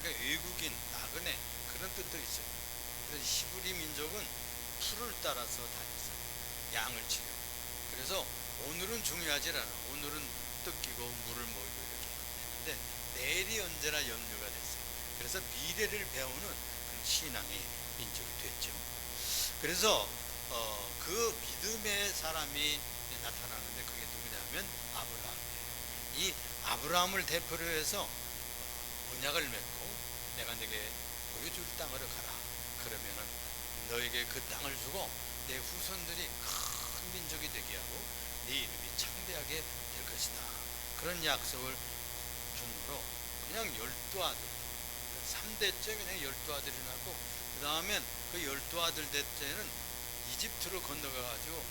그러니까 외국인, 나그네 그런 뜻도 있어요. 그래서 히브리 민족은 풀을 따라서 다녔어요. 양을 치려고. 그래서 오늘은 중요하지 않아. 오늘은 뜯기고 물을 모이고 이렇게 했는데 내일이 언제나 염려가 됐어요. 그래서 미래를 배우는 그런 신앙의 민족이 됐죠. 그래서 그 믿음의 사람이 나타나는데 그게 누구냐면 아브라함이에요. 이 아브라함을 대표로 해서 언약을 맺고 내가 네게 보여줄 땅으로 가라. 그러면은 너에게 그 땅을 주고 내 후손들이 큰 민족이 되게 하고 네 이름이 창대하게 될 것이다. 그런 약속을 중으로 그냥 12아들 3대째 그냥 12아들이 낳고 그 다음엔 그 12아들 대째는 이집트로 건너가가지고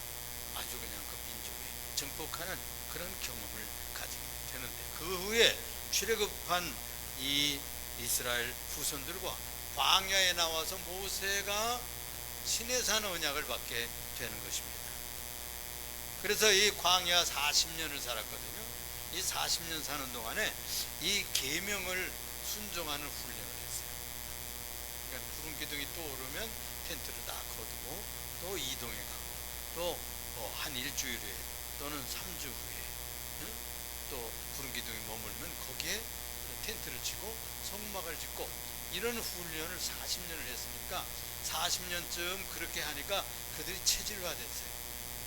아주 그냥 그 민족이 정복하는 그런 경험을 가지게 되는데 그 후에 출애굽한 이 이스라엘 후손들과 광야에 나와서 모세가 시내산 언약을 받게 되는 것입니다. 그래서 이 광야 40년을 살았거든요. 이 40년 사는 동안에 이 계명을 순종하는 훈련을 했어요. 그러니까 구름 기둥이 또 오르면 텐트를 다 거두고 또 이동해 가고 또 한 일주일 후에 또는 3주 후에 또 구름 기둥이 머물면 거기에 텐트를 치고 성막을 짓고 이런 훈련을 40년을 했으니까 40년쯤 그렇게 하니까 그들이 체질화됐어요.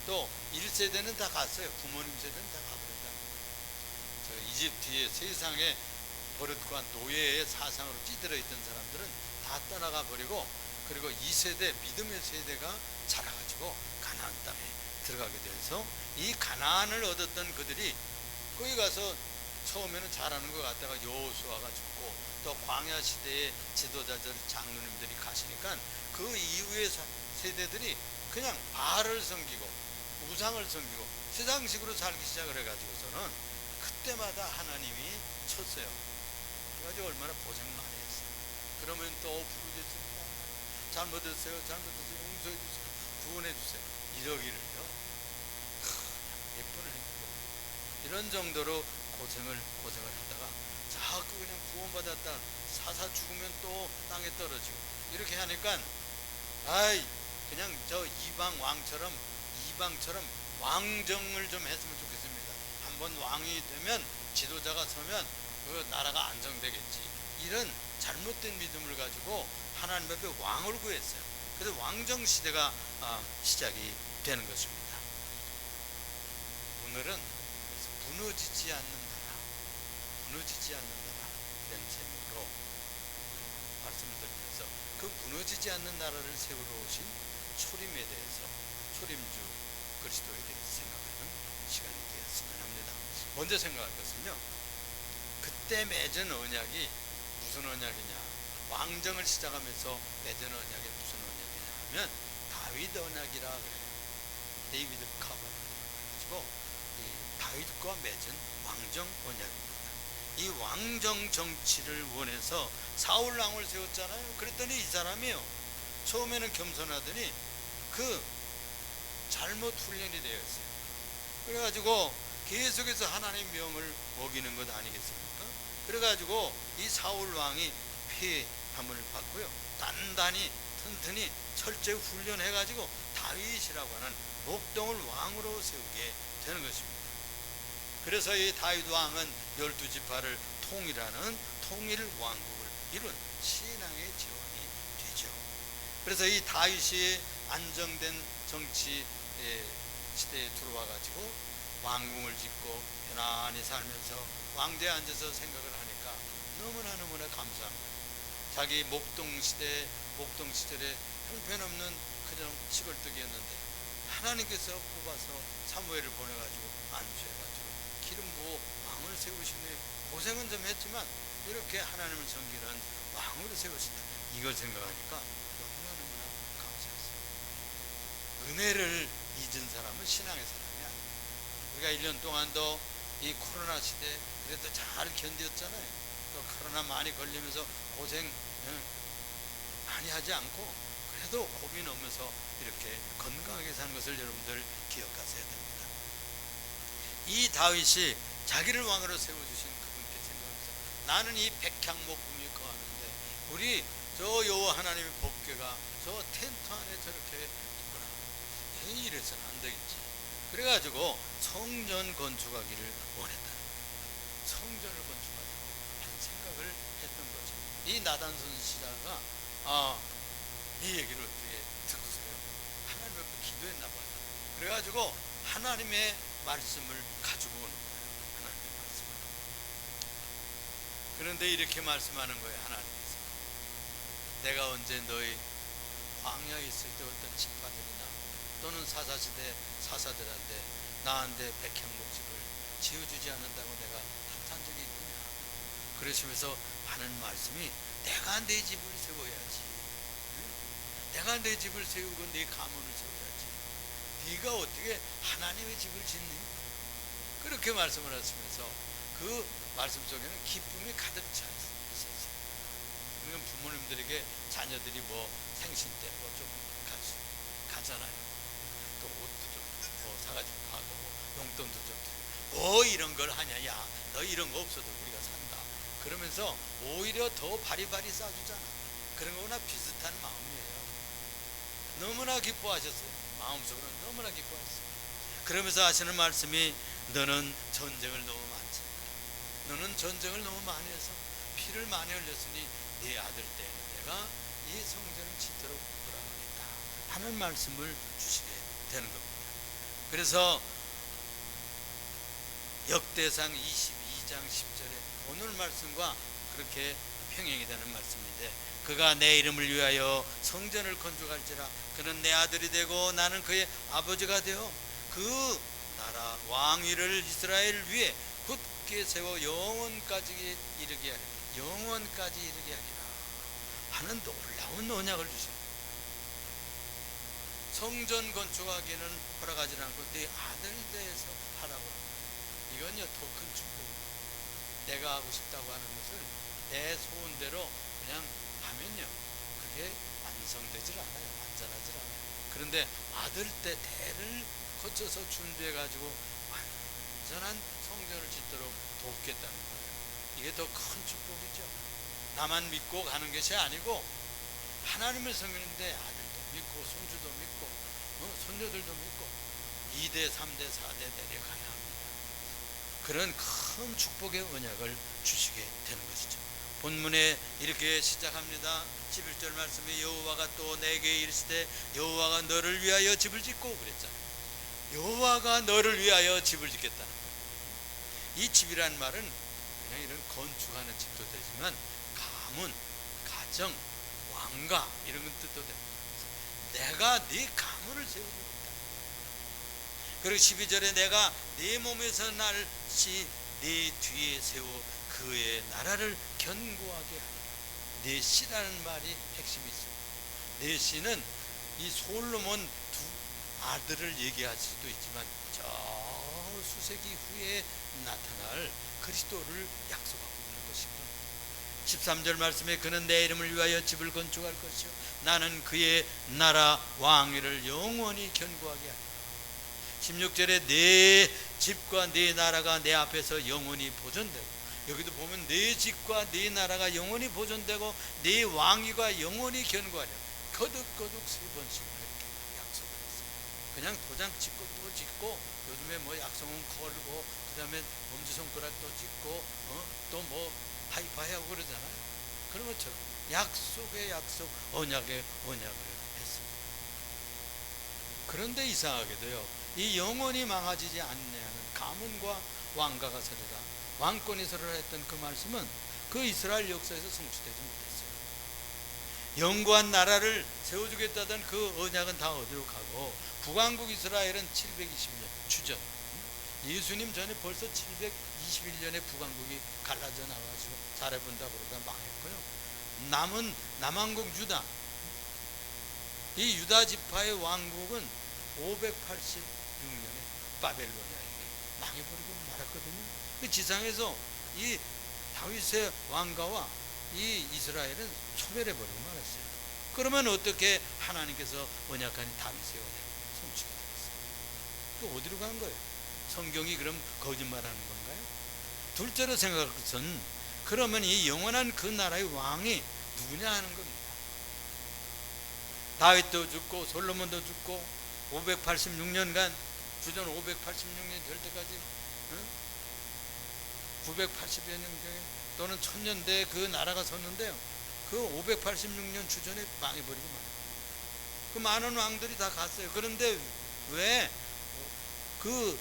또 1세대는 다 갔어요. 부모님 세대는 다 가버렸다는 거예요. 이집트의 세상의 버릇과 노예의 사상으로 찌들어 있던 사람들은 다 떠나가 버리고 그리고 2세대 믿음의 세대가 자라가지고 가나안 땅에 들어가게 돼서 이 가나안을 얻었던 그들이 거기 가서 처음에는 잘하는 것 같다가 여호수아가 죽고 또 광야 시대의 지도자들 장로님들이 가시니까 그 이후의 세대들이 그냥 바알을 섬기고 우상을 섬기고 세상식으로 살기 시작을 해가지고서는 그때마다 하나님이 쳤어요. 그래가지고 얼마나 고생 많이 했어요. 그러면 또 부르짖습니다. 잘못했어요. 용서해 주세요. 구원해 주세요. 이러기를요. 몇 번을 했고 이런 정도로 고생을 하다가 자꾸 그냥 구원받았다 사사 죽으면 또 땅에 떨어지고 이렇게 하니까 그냥 저 이방처럼 왕정을 좀 했으면 좋겠습니다. 한번 왕이 되면 지도자가 서면 그 나라가 안정되겠지. 이런 잘못된 믿음을 가지고 하나님 앞에 왕을 구했어요. 그래서 왕정 시대가 시작이 되는 것입니다. 오늘은 무너지지 않는 나라 이런 제목으로 말씀을 드리면서 그 무너지지 않는 나라를 세우러 오신 초림에 대해서 초림주 그리스도에 대해서 생각하는 시간이 되었으면 합니다. 먼저 생각할 것은요, 그때 맺은 언약이 무슨 언약이냐, 왕정을 시작하면서 맺은 언약이 무슨 언약이냐 하면 다윗 언약이라 그래요. 데이비드 커버넌트 그래가지고 이 다윗과 맺은 왕정 언약입니다. 이 왕정 정치를 원해서 사울 왕을 세웠잖아요. 그랬더니 이 사람이요, 처음에는 겸손하더니 그 잘못 훈련이 되어 있어요. 그래가지고 계속해서 하나님의 명을 어기는 것 아니겠습니까? 그래가지고 이 사울 왕이 피함을 받고요, 단단히 튼튼히 철저히 훈련해가지고 다윗이라고 하는 목동을 왕으로 세우게 되는 것입니다. 그래서 이 다윗 왕은 12지파를 통일하는 통일 왕국을 이룬 신앙의 지원이 되죠. 그래서 이 다윗이 안정된 정치 시대에 들어와 가지고 왕궁을 짓고 편안히 살면서 왕대에 앉아서 생각을 하니까 너무나 감사합니다. 자기 목동 시절에 형편없는 그냥 시골뜨기였는데 하나님께서 뽑아서 사무엘을 보내가지고 안수해가지고 기름 부어 왕을 세우시네. 고생은 좀 했지만 이렇게 하나님을 섬기는 왕으로 세우신다. 이걸 생각하니까 너무나 감사했어요. 은혜를 잊은 사람은 신앙의 사람이 아니에요. 우리가 1년 동안도 이 코로나 시대 그래도 잘 견뎠잖아요. 또 코로나 많이 걸리면서 고생 많이 하지 않고 그래도 고민 넘으면서 이렇게 건강하게 사는 것을 여러분들 기억하셔야 됩니다. 이 다윗이 자기를 왕으로 세워주신 그분께 생각하면서 나는 이 백향목금이 거하는데 우리 저 여호와 하나님의 법궤가 저 텐트 안에 저렇게 있구나. 이래서는 안 되겠지. 그래가지고 성전 건축하기를 원했다. 성전을 건축하자고 하는 생각을 했던 거죠. 이 나단 선지자가 이 얘기를 어떻게 듣고서요, 하나님 앞에 기도했나 봐요. 그래가지고 하나님의 말씀을 가지고 오는 거예요. 하나님의 말씀을. 그런데 이렇게 말씀하는 거예요. 하나님께서 내가 언제 너희 광야에 있을 때 어떤 지파들이나 또는 사사시대 사사들한테 나한테 백향목집을 지어주지 않는다고 내가 탐탄 적이 있느냐. 그러시면서 하는 말씀이 내가 내 집을 세워야지. 내가 내 집을 세우고 내 가문을 세워야지. 네가 어떻게 하나님의 집을 짓니? 그렇게 말씀을 하시면서 그 말씀 속에는 기쁨이 가득 차 있었어요. 그러니까 부모님들에게 자녀들이 뭐 생신 때 뭐 좀 가잖아요. 또 옷도 좀 뭐 사가지고 가고 용돈도 좀 뭐 이런 걸 하냐. 야, 너 이런 거 없어도 우리가 산다. 그러면서 오히려 더 바리바리 싸주잖아. 그런 거나 비슷한 마음이에요. 너무나 기뻐하셨어요. 마음속으로 너무나 기뻐하셨어요. 그러면서 하시는 말씀이 너는 전쟁을 너무 많지. 너는 전쟁을 너무 많이 해서 피를 많이 흘렸으니 네 아들 때는 내가 이 성전을 짓도록 허락하겠다 하는 말씀을 주시게 되는 겁니다. 그래서 역대상 22장 10절에 오늘 말씀과 그렇게 평행이 되는 말씀인데, 그가 내 이름을 위하여 성전을 건축할지라 그는 내 아들이 되고 나는 그의 아버지가 되어 그 나라 왕위를 이스라엘 위에 굳게 세워 영원까지 이르게 하리라. 영원까지 이르게 하리라 하는 놀라운 언약을 주십니다. 성전 건축하기는 허락하지 않고 네 아들 대해서 하라고 합니다. 이건요 더 큰 축복입니다. 내가 하고 싶다고 하는 것을 내 소원대로 그냥 하면요 그게 완성되질 않아요. 완전하질 않아요. 그런데 아들 때 대를 거쳐서 준비해 가지고 완전한 성전을 짓도록 돕겠다는 거예요. 이게 더 큰 축복이죠. 나만 믿고 가는 것이 아니고 하나님을 섬기는데 아들도 믿고 손주도 믿고 손녀들도 믿고 2대 3대 4대 내려가야 합니다. 그런 큰 축복의 언약을 주시게 되는 것이죠. 본문에 이렇게 시작합니다. 11절 말씀에 여호와가 또 내게 이르시되 여호와가 너를 위하여 집을 짓고 그랬잖아요. 여호와가 너를 위하여 집을 짓겠다는 거예요. 이 집이란 말은 그냥 이런 건축하는 집도 되지만 가문, 가정, 왕가 이런 뜻도 됩니다. 내가 네 가문을 세워주겠다. 그리고 12절에 내가 네 몸에서 날씨 네 뒤에 세워 그의 나라를 견고하게 하리라. 네 씨라는 말이 핵심이 있습니다. 네 씨는 이 솔로몬 두 아들을 얘기할 수도 있지만 저 수세기 후에 나타날 그리스도를 약속하고 있는 것입니다. 13절 말씀에 그는 내 이름을 위하여 집을 건축할 것이요 나는 그의 나라 왕위를 영원히 견고하게 하리라. 16절에 내 집과 내 나라가 내 앞에서 영원히 보존되고, 여기도 보면 내 집과 내 나라가 영원히 보존되고 내 왕위가 영원히 견고하리라. 거듭거듭 3번씩 이렇게 약속을 했어요. 그냥 도장 찍고 또 찍고, 요즘에 뭐 약속은 걸고 그 다음에 엄지손가락도 찍고 또 뭐 하이파이 하고 그러잖아요. 그런 것처럼 약속의 약속, 언약의 언약을 했습니다. 그런데 이상하게도요, 이 영원히 망하지 않냐는 가문과 왕가가 서리라, 왕권이 서리라 했던 그 말씀은 그 이스라엘 역사에서 성취되지 못했어요. 영구한 나라를 세워주겠다던 그 언약은 다 어디로 가고, 북왕국 이스라엘은 720년 주전, 예수님 전에 벌써 721년에 북왕국이 갈라져 나와가지고 잘해본다 그러다 망했고요. 남은 남왕국 유다, 이 유다 지파의 왕국은 586년에 바벨로니아에게 망해버리고 말았거든요. 그 지상에서 이 다윗의 왕가와 이 이스라엘은 소멸해버리고 말았어요. 그러면 어떻게 하나님께서 언약한 다윗의 언약을 성취가 되겠어요? 또 어디로 간 거예요? 성경이 그럼 거짓말하는 건가요? 둘째로 생각할 것은, 그러면 이 영원한 그 나라의 왕이 누구냐 하는 겁니다. 다윗도 죽고 솔로몬도 죽고 586년간 주전 586년 될 때까지 980여 년 전에 또는 1000년대 그 나라가 섰는데요. 그 586년 주전에 망해버리고 말이에요. 그 많은 왕들이 다 갔어요. 그런데 왜 그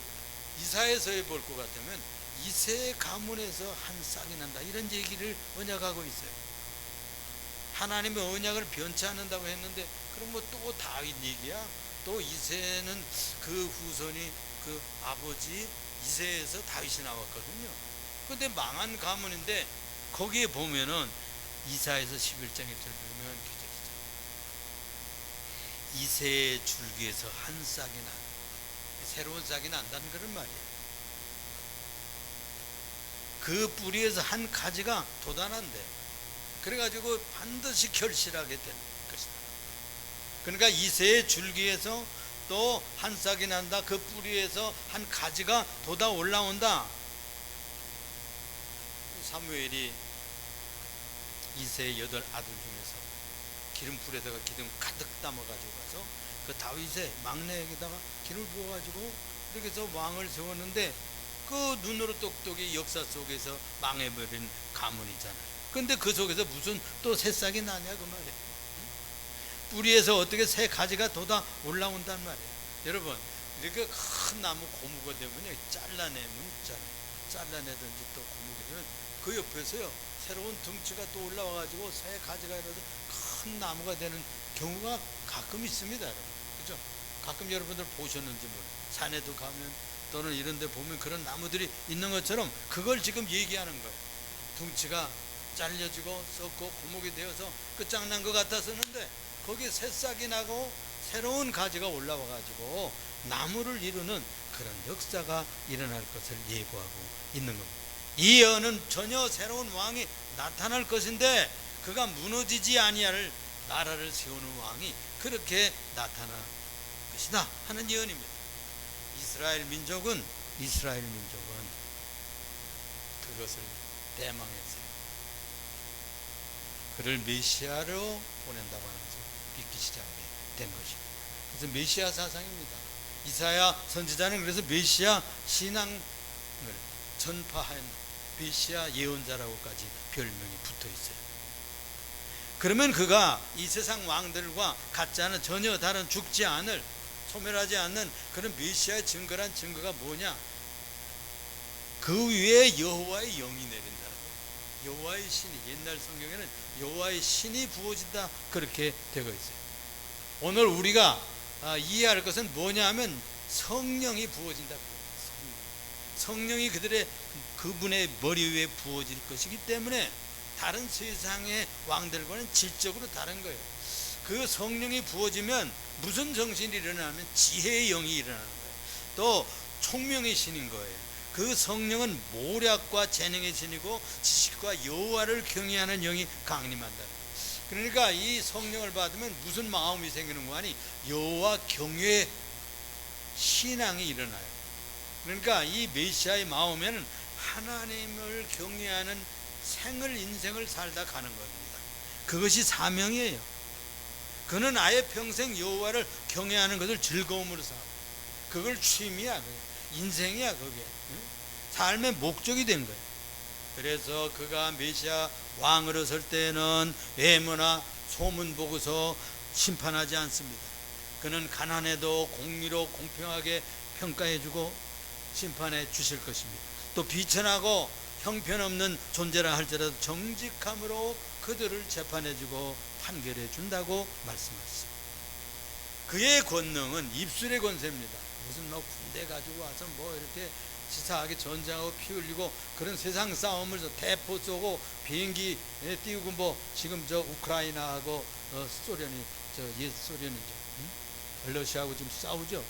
이사야서에 볼 것 같으면 이세 가문에서 한 싹이 난다 이런 얘기를 언약하고 있어요. 하나님의 언약을 변치 않는다고 했는데 그럼 뭐 또 다윗 얘기야? 또 이세는 그 후손이 그 아버지 이세에서 다윗이 나왔거든요. 근데 망한 가문인데 거기에 보면은 이사야서 11장에 들으면 기적이죠. 이세의 줄기에서 한 싹이 나 새로운 싹이 난다는 그런 말이에요. 그 뿌리에서 한 가지가 돋아난대. 그래가지고 반드시 결실하게 되는 것이다. 그러니까 이세의 줄기에서 또 한 싹이 난다. 그 뿌리에서 한 가지가 돋아 올라온다. 사무엘이 이세의 8 아들 중에서 기름불에다가 기름 가득 담아가지고 가서 그 다윗의 막내에게다가 기름을 부어가지고 이렇게 해서 왕을 세웠는데 그 눈으로 똑똑히 역사 속에서 망해버린 가문이잖아요. 근데 그 속에서 무슨 또 새싹이 나냐 그 말이에요. 뿌리에서 어떻게 새 가지가 돋아 올라온단 말이에요. 여러분 이렇게 큰 나무 고무가 되면요 잘라내면 있잖아요. 잘라내든지 또 고무가 되면 그 옆에서요 새로운 덩치가 또 올라와가지고 새 가지가 일어서 큰 나무가 되는 경우가 가끔 있습니다. 그죠? 가끔 여러분들 보셨는지 모르겠어요. 산에도 가면 또는 이런 데 보면 그런 나무들이 있는 것처럼 그걸 지금 얘기하는 거예요. 덩치가 잘려지고 썩고 고목이 되어서 끝장난 것 같았었는데 거기에 새싹이 나고 새로운 가지가 올라와 가지고 나무를 이루는 그런 역사가 일어날 것을 예고하고 있는 겁니다. 이 예언은 전혀 새로운 왕이 나타날 것인데 그가 무너지지 아니할 나라를 세우는 왕이 그렇게 나타날 것이다 하는 예언입니다. 이스라엘 민족은 그것을 대망했어요. 그를 메시아로 보낸다고 하는 것을 믿기 시작하게 된 것입니다. 그래서 메시아 사상입니다. 이사야 선지자는 그래서 메시아 신앙을 전파한 메시아 예언자라고까지 별명이 붙어 있어요. 그러면 그가 이 세상 왕들과 같지 않은 전혀 다른 죽지 않을 소멸하지 않는 그런 메시아의 증거란 증거가 뭐냐? 그 위에 여호와의 영이 내린다는 거예요. 여호와의 신이 옛날 성경에는 여호와의 신이 부어진다 그렇게 되어 있어요. 오늘 우리가 이해할 것은 뭐냐 하면 성령이 부어진다. 성령이 그분의 머리 위에 부어질 것이기 때문에 다른 세상의 왕들과는 질적으로 다른 거예요. 그 성령이 부어지면 무슨 정신이 일어나면 지혜의 영이 일어나는 거예요. 또 총명의 신인 거예요. 그 성령은 모략과 재능의 신이고 지식과 여호와를 경외하는 영이 강림한다는 거예요. 그러니까 이 성령을 받으면 무슨 마음이 생기는 거 아니? 여호와 경외 신앙이 일어나요. 그러니까 이 메시아의 마음에는 하나님을 경외하는 생을 인생을 살다 가는 겁니다. 그것이 사명이에요. 그는 아예 평생 여호와를 경외하는 것을 즐거움으로 살고 그걸 취미야, 인생이야. 그게 삶의 목적이 된 거예요. 그래서 그가 메시아 왕으로 설 때는 외모나 소문 보고서 심판하지 않습니다. 그는 가난해도 공의로 공평하게 평가해주고 심판해 주실 것입니다. 또 비천하고 형편없는 존재라 할지라도 정직함으로 그들을 재판해주고 판결해 준다고 말씀하셨어요. 그의 권능은 입술의 권세입니다. 무슨 뭐 군대 가지고 와서 뭐 이렇게 치사하게 전쟁하고 피 흘리고 그런 세상 싸움을 대포 쏘고 비행기 띄우고 뭐 지금 저 우크라이나하고 소련이 옛 소련이죠. 러시아하고 지금 싸우죠.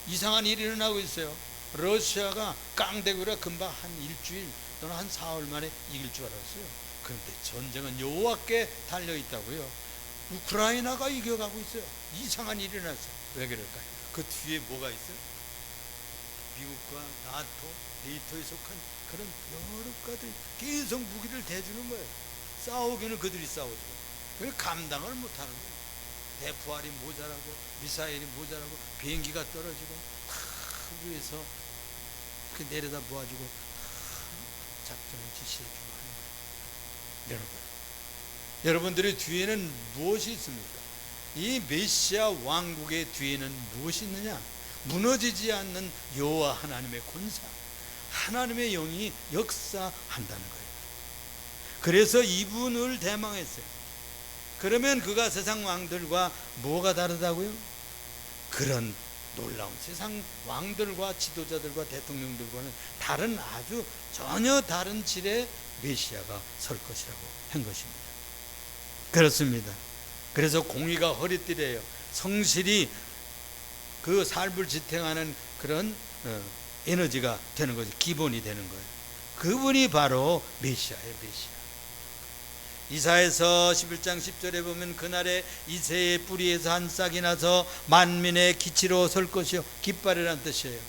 이상한 일이 일어나고 있어요. 러시아가 깡대구라 금방 한 일주일 또는 한 사흘 만에 이길 줄 알았어요. 그런데 전쟁은 여호와께 달려 있다고요. 우크라이나가 이겨가고 있어요. 이상한 일이 일어났어요. 왜 그럴까요? 그 뒤에 뭐가 있어요? 미국과 나토, 네이토에 속한 그런 여러 국가들이 계속 무기를 대주는 거예요. 싸우기는 그들이 싸우죠. 그걸 감당을 못하는 거예요. 대포알이 모자라고 미사일이 모자라고 비행기가 떨어지고 위에서 그 내려다 모아주고 작전을 지시해주고 하는 거예요. 여러분들의 뒤에는 무엇이 있습니까? 이 메시아 왕국의 뒤에는 무엇이 있느냐? 무너지지 않는 여호와 하나님의 권사, 하나님의 영이 역사한다는 거예요. 그래서 이분을 대망했어요. 그러면 그가 세상 왕들과 뭐가 다르다고요? 그런 놀라운 세상 왕들과 지도자들과 대통령들과는 다른, 아주 전혀 다른 질의 메시아가 설 것이라고 한 것입니다. 그렇습니다. 그래서 공의가 허리띠래요. 성실히 그 삶을 지탱하는 그런 에너지가 되는 거죠. 기본이 되는 거예요. 그분이 바로 메시아예요. 메시아. 이사야서 11장 10절에 보면 그날에 이새의 뿌리에서 한 싹이 나서 만민의 기치로 설 것이요, 깃발이란 뜻이에요.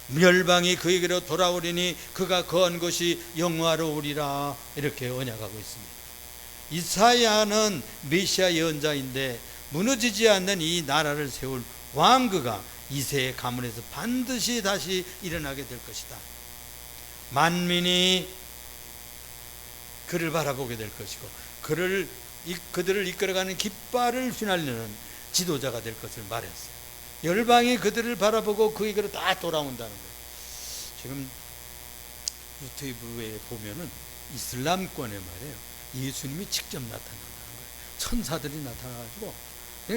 멸방이 그에게로 돌아오리니 그가 거한 것이 영화로우리라, 이렇게 언약하고 있습니다. 이사야는 메시아 예언자인데 무너지지 않는 이 나라를 세울 왕그가 이새의 가문에서 반드시 다시 일어나게 될 것이다. 만민이 그를 바라보게 될 것이고 그들을 이끌어가는 깃발을 휘날리는 지도자가 될 것을 말했어요. 열방이 그들을 바라보고 그에게로 다 돌아온다는 거예요. 지금 유튜브에 보면은 이슬람권에 말이에요, 예수님이 직접 나타난다는 거예요. 천사들이 나타나가지고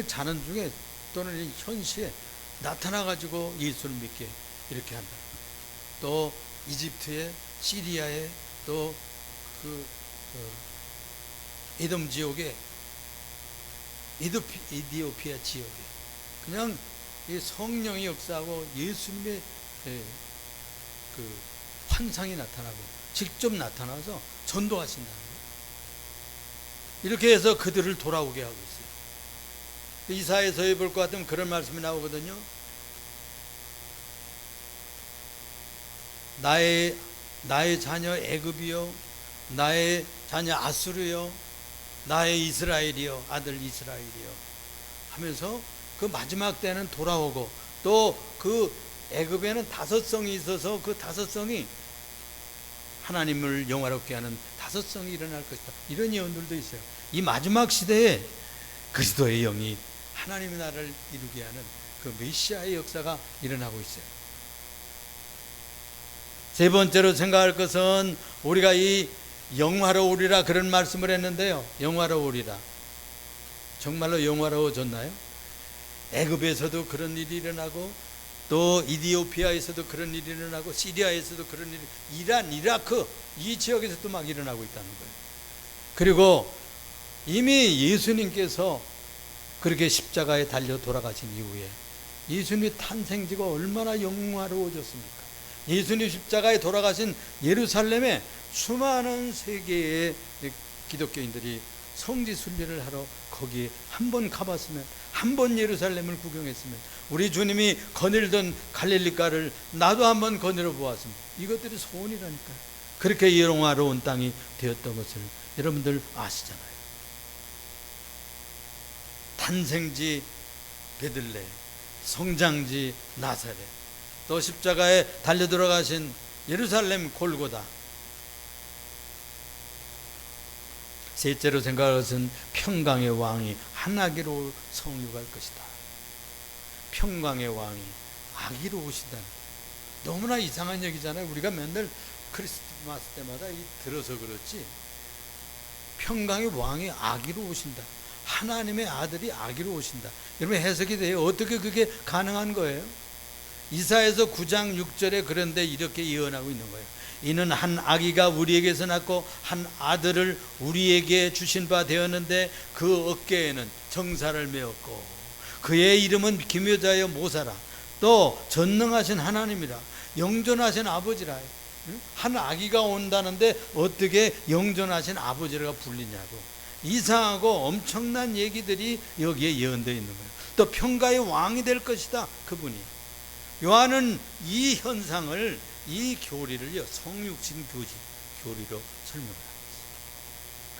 자는 중에 또는 현시에 나타나가지고 예수를 믿게 이렇게 한다. 또 이집트에, 시리아에, 또 에돔 지역에, 이디오피아 지역에 그냥 이 성령이 역사하고 예수님의 그 환상이 나타나고 직접 나타나서 전도하신다는 거예요. 이렇게 해서 그들을 돌아오게 하고 있어요. 이사야서에 볼 것 같으면 그런 말씀이 나오거든요. 나의 자녀 애굽이요, 나의 자녀 아수르요, 나의 이스라엘이요, 아들 이스라엘이요 하면서 그 마지막 때는 돌아오고, 또 그 애굽에는 5성이 있어서 그 5성이 하나님을 영화롭게 하는 5성이 일어날 것이다, 이런 예언들도 있어요. 이 마지막 시대에 그리스도의 영이 하나님의 나라를 이루게 하는 그 메시아의 역사가 일어나고 있어요. 세 번째로 생각할 것은, 우리가 이 영화로우리라 그런 말씀을 했는데요, 영화로우리라, 정말로 영화로워졌나요? 애굽에서도 그런 일이 일어나고, 또 이디오피아에서도 그런 일이 일어나고, 시리아에서도 그런 일이, 이란, 이라크 이 지역에서도 막 일어나고 있다는 거예요. 그리고 이미 예수님께서 그렇게 십자가에 달려 돌아가신 이후에 예수님의 탄생지가 얼마나 영화로워졌습니까? 예수님 십자가에 돌아가신 예루살렘에 수많은 세계의 기독교인들이 성지 순례를 하러 거기에 한 번 가봤으면, 한 번 예루살렘을 구경했으면, 우리 주님이 거닐던 갈릴리가를 나도 한번 거닐어 보았습니다. 이것들이 소원이라니까요. 그렇게 영화로운 땅이 되었던 것을 여러분들 아시잖아요. 탄생지 베들레, 성장지 나사렛, 또 십자가에 달려 들어가신 예루살렘 골고다. 셋째로 생각할 것은 평강의 왕이 한 아기로 성육할 것이다. 평강의 왕이 아기로 오시다니, 너무나 이상한 얘기잖아요. 우리가 맨날 크리스마스 때마다 들어서 그렇지, 평강의 왕이 아기로 오신다, 하나님의 아들이 아기로 오신다, 여러분 해석이 돼요? 어떻게 그게 가능한 거예요? 이사야서 9장 6절에 그런데 이렇게 예언하고 있는 거예요. 이는 한 아기가 우리에게서 낳고 한 아들을 우리에게 주신 바 되었는데 그 어깨에는 정사를 메었고 그의 이름은 기묘자여 모사라, 또 전능하신 하나님이라, 영존하신 아버지라. 한 아기가 온다는데 어떻게 영존하신 아버지가 불리냐고, 이상하고 엄청난 얘기들이 여기에 예언되어 있는 거예요. 또 평가의 왕이 될 것이다, 그분이. 요한은 이 현상을, 이 교리를요, 성육신 교리로 설명을 하고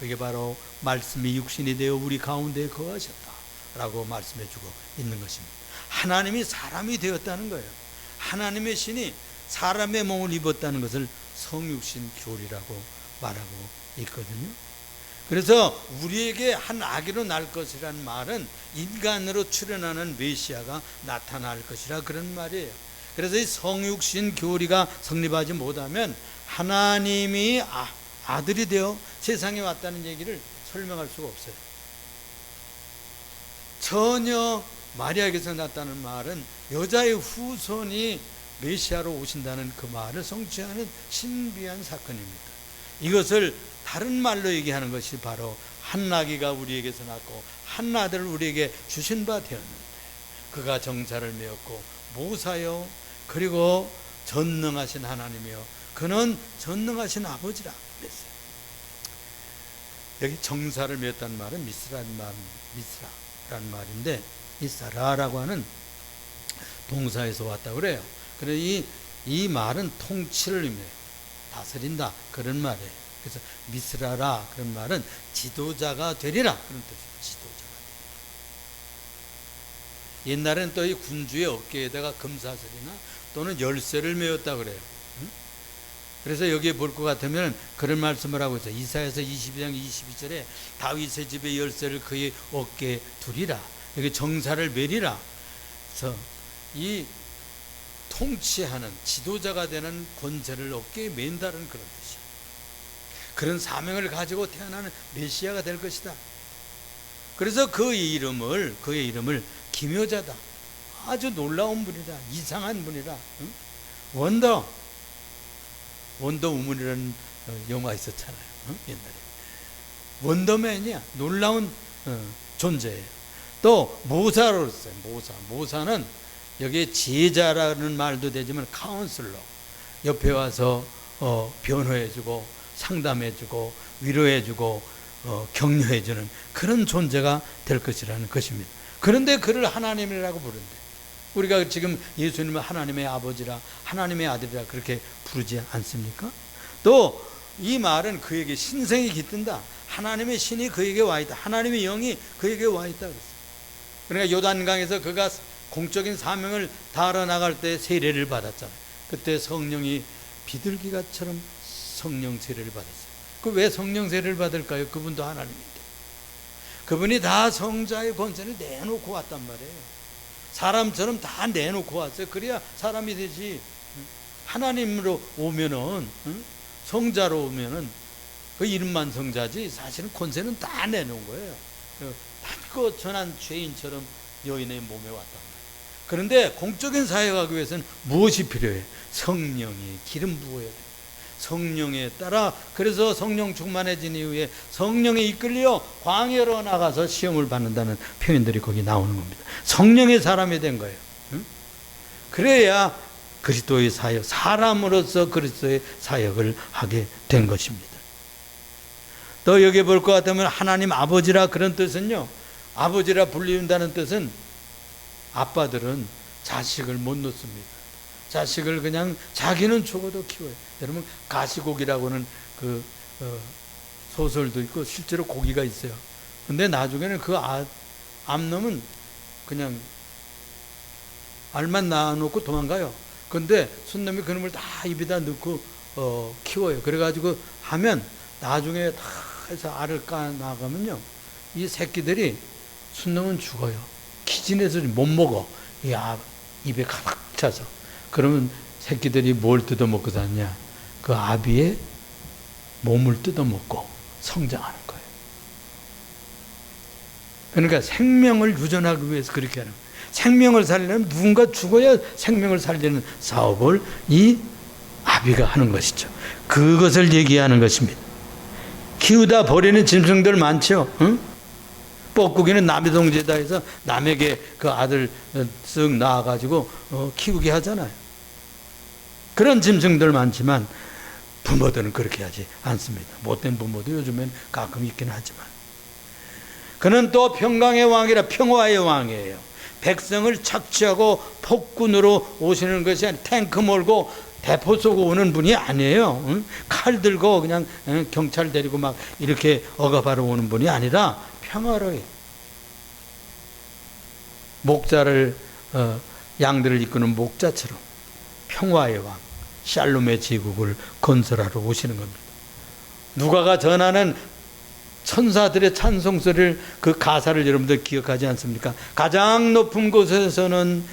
있어요. 그게 바로 말씀이 육신이 되어 우리 가운데 거하셨다라고 말씀해주고 있는 것입니다. 하나님이 사람이 되었다는 거예요. 하나님의 신이 사람의 몸을 입었다는 것을 성육신 교리라고 말하고 있거든요. 그래서 우리에게 한 아기로 날 것이라는 말은 인간으로 출현하는 메시아가 나타날 것이라 그런 말이에요. 그래서 이 성육신 교리가 성립하지 못하면 하나님이 아들이 되어 세상에 왔다는 얘기를 설명할 수가 없어요. 전혀 마리아에게서 났다는 말은 여자의 후손이 메시아로 오신다는 그 말을 성취하는 신비한 사건입니다. 이것을 다른 말로 얘기하는 것이 바로 한 아기가 우리에게서 낳고 한 아들을 우리에게 주신 바 되었는데 그가 정사를 메었고 모사요 그리고 전능하신 하나님이요 그는 전능하신 아버지라 그랬어요. 여기 정사를 메었다는 말은 미스라는 말인데 이 사라라고 하는 동사에서 왔다고 그래요. 그래서 이 말은 통치를 의미해요. 다스린다 그런 말이에요. 그래서 미스라라 그런 말은 지도자가 되리라 그런 뜻이에요. 지도자가 되리라. 옛날에는 또 이 군주의 어깨에다가 금사슬이나 또는 열쇠를 메었다 그래요. 그래서 여기에 볼 것 같으면 그런 말씀을 하고 있어요. 이사야서 22장 22절에 다윗의 집의 열쇠를 그의 어깨에 두리라. 여기 정사를 메리라. 그래서 이 통치하는 지도자가 되는 권세를 어깨에 맨다는 그런 뜻이에요. 그런 사명을 가지고 태어나는 메시아가 될 것이다. 그래서 그의 이름을 기묘자다. 아주 놀라운 분이다. 이상한 분이다. 원더 우먼이라는 영화 있었잖아요. 옛날에 원더맨이야. 놀라운 존재예요. 또 모사로 했어요. 모사는 여기에 제자라는 말도 되지만 카운슬러 옆에 와서 변호해주고 상담해주고 위로해주고 격려해주는 그런 존재가 될 것이라는 것입니다. 그런데 그를 하나님이라고 부른대. 우리가 지금 예수님을 하나님의 아버지라 하나님의 아들이라 그렇게 부르지 않습니까? 또 이 말은 그에게 신성이 깃든다. 하나님의 신이 그에게 와 있다. 하나님의 영이 그에게 와 있다 그랬어요. 그러니까 요단강에서 그가 공적인 사명을 다하러 나갈 때 세례를 받았잖아요. 그때 성령이 비둘기가처럼 성령 세례를 받았어요. 그 왜 성령 세례를 받을까요? 그분도 하나님인데. 그분이 다 성자의 권세를 내놓고 왔단 말이에요. 사람처럼 다 내놓고 왔어요. 그래야 사람이 되지. 하나님으로 오면은, 성자로 오면은 그 이름만 성자지 사실은 권세는 다 내놓은 거예요. 닮고 전한 죄인처럼 여인의 몸에 왔단 말이에요. 그런데 공적인 사역하기 위해서는 무엇이 필요해? 성령이 기름 부어야 돼요. 성령에 따라 그래서 성령 충만해진 이후에 성령에 이끌려 광야로 나가서 시험을 받는다는 표현들이 거기 나오는 겁니다. 성령의 사람이 된 거예요. 그래야 그리스도의 사역, 사람으로서 그리스도의 사역을 하게 된 것입니다. 또 여기 볼 것 같으면 하나님 아버지라 그런 뜻은요, 아버지라 불리운다는 뜻은 아빠들은 자식을 못 놓습니다. 자식을 그냥 자기는 죽어도 키워요. 여러분 가시고기라고는 그 소설도 있고 실제로 고기가 있어요. 근데 나중에는 그 암놈은 그냥 알만 낳아놓고 도망가요. 근데 순놈이 그놈을 다 입에다 넣고 키워요. 그래가지고 하면 나중에 다 해서 알을 까 나가면요, 이 새끼들이 순놈은 죽어요. 기진해서 못 먹어. 이 입에 가득 차서. 그러면 새끼들이 뭘 뜯어먹고 사냐? 그 아비의 몸을 뜯어먹고 성장하는 거예요. 그러니까 생명을 유전하기 위해서 그렇게 하는 거예요. 생명을 살리려면 누군가 죽어야 생명을 살리는 사업을 이 아비가 하는 것이죠. 그것을 얘기하는 것입니다. 키우다 버리는 짐승들 많죠. 응? 뻐꾸기는 남의 동지에다 해서 남에게 그 아들 쓱 낳아가지고 키우게 하잖아요. 그런 짐승들 많지만 부모들은 그렇게 하지 않습니다. 못된 부모도 요즘엔 가끔 있긴 하지만. 그는 또 평강의 왕이라 평화의 왕이에요. 백성을 착취하고 폭군으로 오시는 것이 아니라 탱크 몰고 대포 쏘고 오는 분이 아니에요. 응? 칼 들고 그냥 경찰 데리고 막 이렇게 억압하러 오는 분이 아니라 평화로이 목자를 양들을 이끄는 목자처럼 평화의 왕 샬롬의 제국을 건설하러 오시는 겁니다. 누가가 전하는 천사들의 찬송소리를 그 가사를 여러분들 기억하지 않습니까? 가장 높은 곳에서는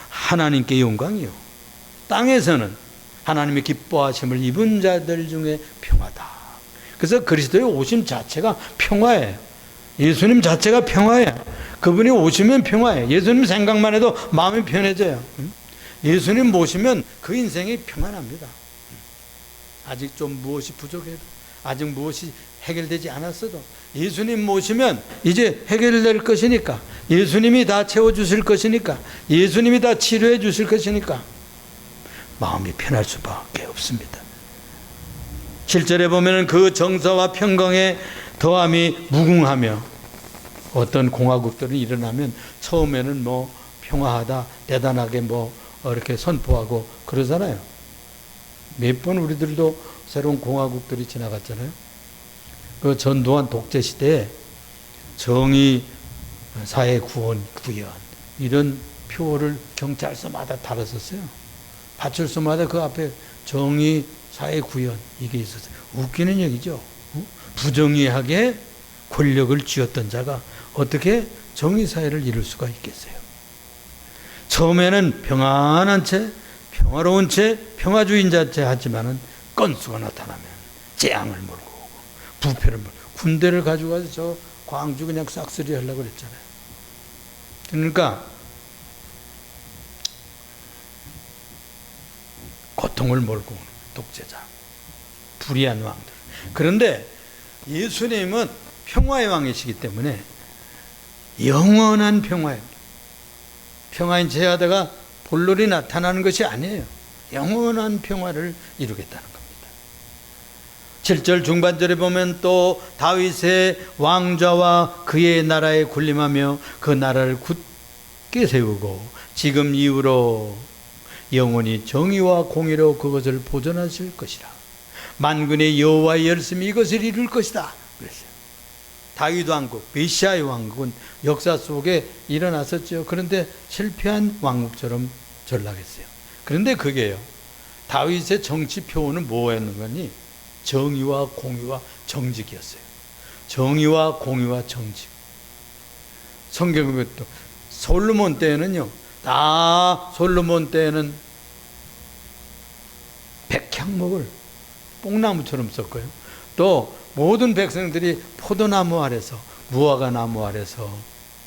하나님께 영광이요 땅에서는 하나님의 기뻐하심을 입은 자들 중에 평화다. 그래서 그리스도의 오심 자체가 평화예요. 예수님 자체가 평화예요. 그분이 오시면 평화예요. 예수님 생각만 해도 마음이 편해져요. 예수님 모시면 그 인생이 평안합니다. 아직 좀 무엇이 부족해도, 아직 무엇이 해결되지 않았어도 예수님 모시면 이제 해결될 것이니까, 예수님이 다 채워주실 것이니까, 예수님이 다 치료해 주실 것이니까 마음이 편할 수밖에 없습니다. 7절에 보면 그 정사와 평강의 더함이 무궁하며, 어떤 공화국들은 일어나면 처음에는 뭐 평화하다 대단하게 뭐 이렇게 선포하고 그러잖아요. 몇 번 우리들도 새로운 공화국들이 지나갔잖아요. 그 전두환 독재 시대에 정의, 사회 구원, 구현 이런 표를 경찰서마다 달았었어요. 파출소마다 그 앞에 정의, 사회 구현 이게 있었어요. 웃기는 얘기죠. 부정의하게 권력을 쥐었던 자가 어떻게 정의 사회를 이룰 수가 있겠어요? 처음에는 평안한 채, 평화로운 채, 평화주의인 자체 하지만은 건수가 나타나면 재앙을 몰고 오고 부패를 몰고, 군대를 가지고 가서 저 광주 그냥 싹쓸이 하려고 그랬잖아요. 그러니까 고통을 몰고 오는 독재자, 불의한 왕들. 그런데 예수님은 평화의 왕이시기 때문에 영원한 평화입니다. 평화인 채 하다가 볼록이 나타나는 것이 아니에요. 영원한 평화를 이루겠다는 겁니다. 7절 중반절에 보면 또 다윗의 왕좌와 그의 나라에 군림하며 그 나라를 굳게 세우고 지금 이후로 영원히 정의와 공의로 그것을 보존하실 것이라. 만군의 여호와의 열심히 이것을 이룰 것이다 그랬어요. 다윗 왕국, 메시아의 왕국은 역사 속에 일어났었죠. 그런데 실패한 왕국처럼 전락했어요. 그런데 그게요, 다윗의 정치 표어는 뭐였는 거니? 정의와 공의와 정직이었어요. 정의와 공의와 정직. 성경에 보면 또 솔로몬 때에는요, 다 솔로몬 때에는 백향목을 뽕나무처럼 썼고요. 또 모든 백성들이 포도나무 아래서, 무화과 나무 아래서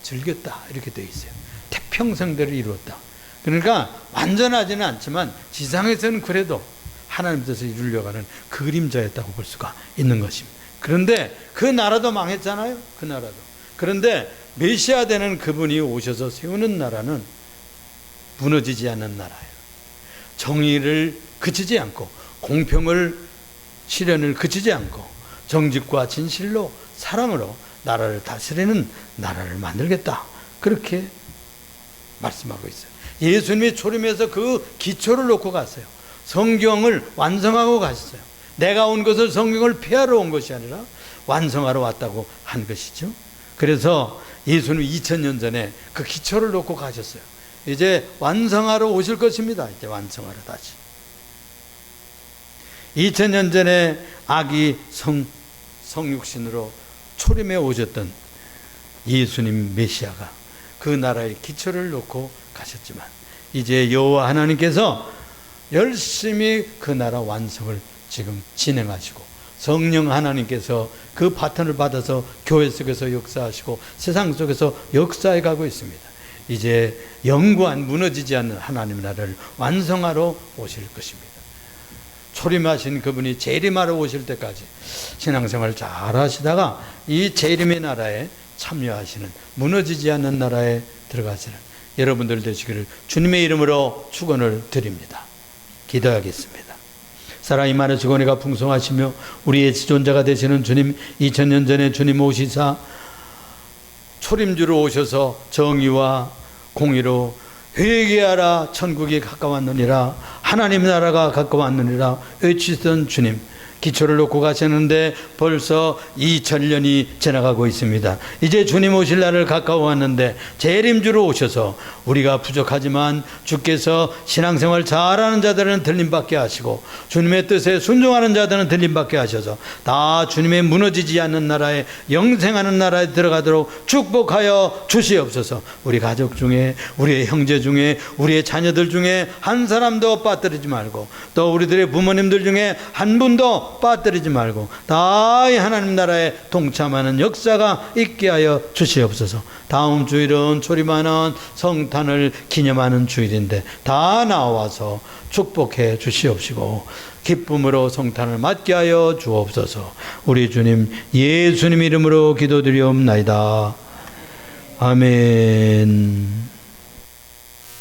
즐겼다 이렇게 되어 있어요. 태평성대를 이루었다. 그러니까 완전하지는 않지만 지상에서는 그래도 하나님 뜻을 이루려고 하는 그림자였다고 볼 수가 있는 것입니다. 그런데 그 나라도 망했잖아요. 그 나라도. 그런데 메시아 되는 그분이 오셔서 세우는 나라는 무너지지 않는 나라예요. 정의를 그치지 않고, 공평을, 실현을 그치지 않고, 정직과 진실로 사랑으로 나라를 다스리는 나라를 만들겠다. 그렇게 말씀하고 있어요. 예수님이 초림해서 그 기초를 놓고 갔어요. 성경을 완성하고 가셨어요. 내가 온 것은 성경을 폐하러 온 것이 아니라 완성하러 왔다고 한 것이죠. 그래서 예수님 2000년 전에 그 기초를 놓고 가셨어요. 이제 완성하러 오실 것입니다. 이제 완성하러 다시. 2000년 전에 아기 성육신으로 초림해 오셨던 예수님 메시아가 그 나라의 기초를 놓고 가셨지만 이제 여호와 하나님께서 열심히 그 나라 완성을 지금 진행하시고, 성령 하나님께서 그 바톤을 받아서 교회 속에서 역사하시고 세상 속에서 역사해 가고 있습니다. 이제 영구한 무너지지 않는 하나님 나라를 완성하러 오실 것입니다. 초림하신 그분이 재림하러 오실 때까지 신앙생활 잘 하시다가 이 재림의 나라에 참여하시는, 무너지지 않는 나라에 들어가시는 여러분들 되시기를 주님의 이름으로 축원을 드립니다. 기도하겠습니다. 사랑이 많으시고 은혜가 풍성하시며 우리의 지존자가 되시는 주님, 2000년 전에 주님 오시사 초림주로 오셔서 정의와 공의로 회개하라 천국이 가까웠느니라 하나님 나라가 가까웠느니라 외치던 주님, 기초를 놓고 가시는데 벌써 2000년이 지나가고 있습니다. 이제 주님 오실 날을 가까워왔는데 재림주로 오셔서 우리가 부족하지만 주께서 신앙생활 잘하는 자들은 들림받게 하시고 주님의 뜻에 순종하는 자들은 들림받게 하셔서 다 주님의 무너지지 않는 나라에, 영생하는 나라에 들어가도록 축복하여 주시옵소서. 우리 가족 중에, 우리의 형제 중에, 우리의 자녀들 중에 한 사람도 빠뜨리지 말고, 또 우리들의 부모님들 중에 한 분도 빠뜨리지 말고 다 하나님 나라에 동참하는 역사가 있게 하여 주시옵소서. 다음 주일은 조림하는 성탄을 기념하는 주일인데 다 나와서 축복해 주시옵시고 기쁨으로 성탄을 맞게 하여 주옵소서. 우리 주님 예수님 이름으로 기도드리옵나이다. 아멘.